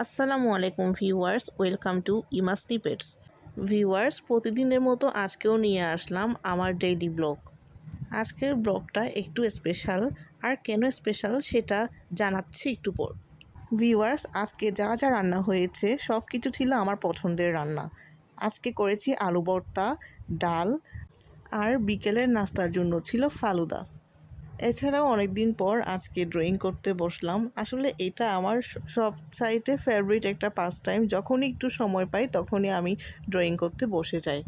আসসালামু আলাইকুম viewers, welcome to ইমা স্নিপেটস। ভিউয়ার্স, প্রতিদিনের মতো আজকেও নিয়ে আসলাম আমার ডেইলি ব্লগ। আজকের ব্লগটা একটু স্পেশাল, আর কেন স্পেশাল সেটা জানাচ্ছি একটু পর। ভিউয়ার্স, আজকে যা যা রান্না হয়েছে সব কিছু ছিল আমার পছন্দের রান্না। আজকে করেছি আলু ভর্তা, ডাল, আর বিকেলের নাস্তার জন্য ছিল ফালুদা। এছাড়াও অনেক দিন পর আজকে ড্রয়িং করতে বসলাম। আসলে এটা আমার সবচাইতে ফেভারিট একটা পাস টাইম। যখনই একটু সময় পাই তখনই আমি ড্রয়িং করতে বসে যাই।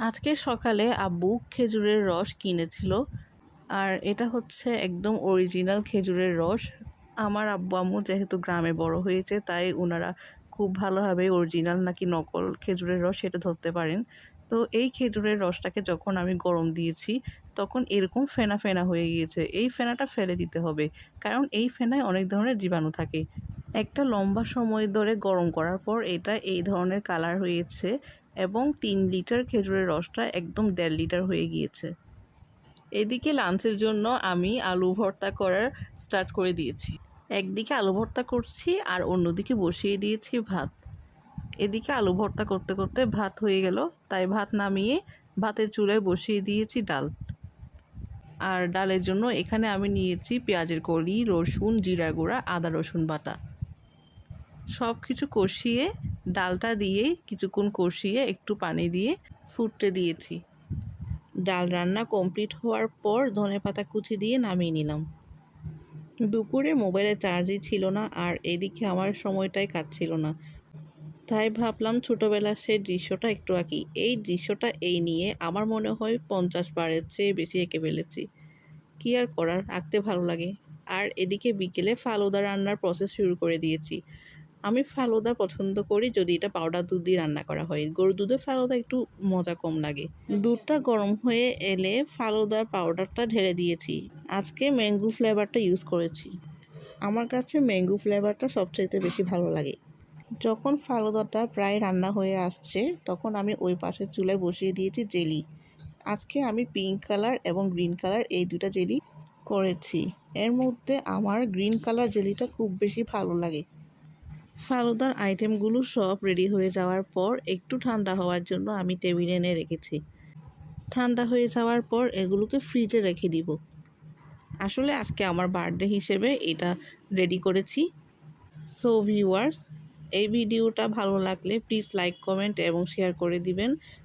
আজকে সকালে আব্বু খেজুরের রস কিনেছিল, আর এটা হচ্ছে একদম অরিজিনাল খেজুরের রস। আমার আব্বু আম্মু যেহেতু গ্রামে বড় হয়েছে, তাই ওনারা খুব ভালোভাবে অরিজিনাল নাকি নকল খেজুরের রস সেটা ধরতে পারেন। তো এই খেজুরের রসটাকে যখন আমি গরম দিয়েছি তখন এরকম ফেনা ফেনা হয়ে গিয়েছে। এই ফেনাটা ফেলে দিতে হবে, কারণ এই ফেনায় অনেক ধরনের জীবাণু থাকে। একটা লম্বা সময় ধরে গরম করার পর এটা এই ধরনের কালার হয়েছে, এবং 3 লিটার খেজুরের রসটা একদম 1.5 লিটার হয়ে গিয়েছে। এদিকে লাঞ্চের জন্য আমি আলু ভর্তা করার স্টার্ট করে দিয়েছি। একদিকে আলু ভর্তা করছি আর অন্যদিকে বসিয়ে দিয়েছি ভাত। এদিকে আলু ভর্তা করতে করতে ভাত হয়ে গেল, তাই ভাত নামিয়ে ভাতের চুলায় বসিয়ে দিয়েছি ডাল। আর ডালের জন্য এখানে আমি নিয়েছি পেঁয়াজের কলি, রসুন, জিরা গুঁড়া, আদা রসুন বাটা। সব কিছু কষিয়ে ডালটা দিয়ে কিছুক্ষণ কষিয়ে একটু পানি দিয়ে ফুটতে দিয়েছি। ডাল রান্না কমপ্লিট হওয়ার পর ধনেপাতা কুচি দিয়ে নামিয়ে নিলাম। দুপুরে মোবাইলে চার্জই ছিল না, আর এদিকে আমার সময়টাই কাটছিল না। তাই ভাবলাম ছোটোবেলার সেই দৃশ্যটা একটু আঁকি। এই দৃশ্যটা নিয়ে আমার মনে হয় 50 বারের চেয়ে বেশি এঁকে ফেলেছি। কী আর করার, আঁকতে ভালো লাগে। আর এদিকে বিকেলে ফালুদা রান্নার প্রসেস শুরু করে দিয়েছি। আমি ফালুদা পছন্দ করি যদি এটা পাউডার দুধ দিয়ে রান্না করা হয়। গরুর দুধে ফালুদা একটু মজা কম লাগে। দুধটা গরম হয়ে এলে ফালুদার পাউডারটা ঢেলে দিয়েছি। আজকে ম্যাঙ্গো ফ্লেভারটা ইউজ করেছি। আমার কাছে ম্যাঙ্গো ফ্লেভারটা সবচাইতে বেশি ভালো লাগে। যখন ফালুদাটা প্রায় রান্না হয়ে আসছে তখন আমি ওই পাশের চুলায় বসিয়ে দিয়েছি জেলি। আজকে আমি পিঙ্ক কালার এবং গ্রিন কালার এই দুটা জেলি করেছি। এর মধ্যে আমার গ্রিন কালার জেলিটা খুব বেশি ভালো লাগে। ফালুদার আইটেমগুলো সব রেডি হয়ে যাওয়ার পর একটু ঠান্ডা হওয়ার জন্য আমি টেবিলে এনে রেখেছি। ঠান্ডা হয়ে যাওয়ার পর এগুলোকে ফ্রিজে রেখে দিব। আসলে আজকে আমার বার্থডে হিসেবে এটা রেডি করেছি। সো ভিউয়ার্স, এই ভিডিওটা ভালো লাগলে প্লিজ লাইক, কমেন্ট এবং শেয়ার করে দিবেন।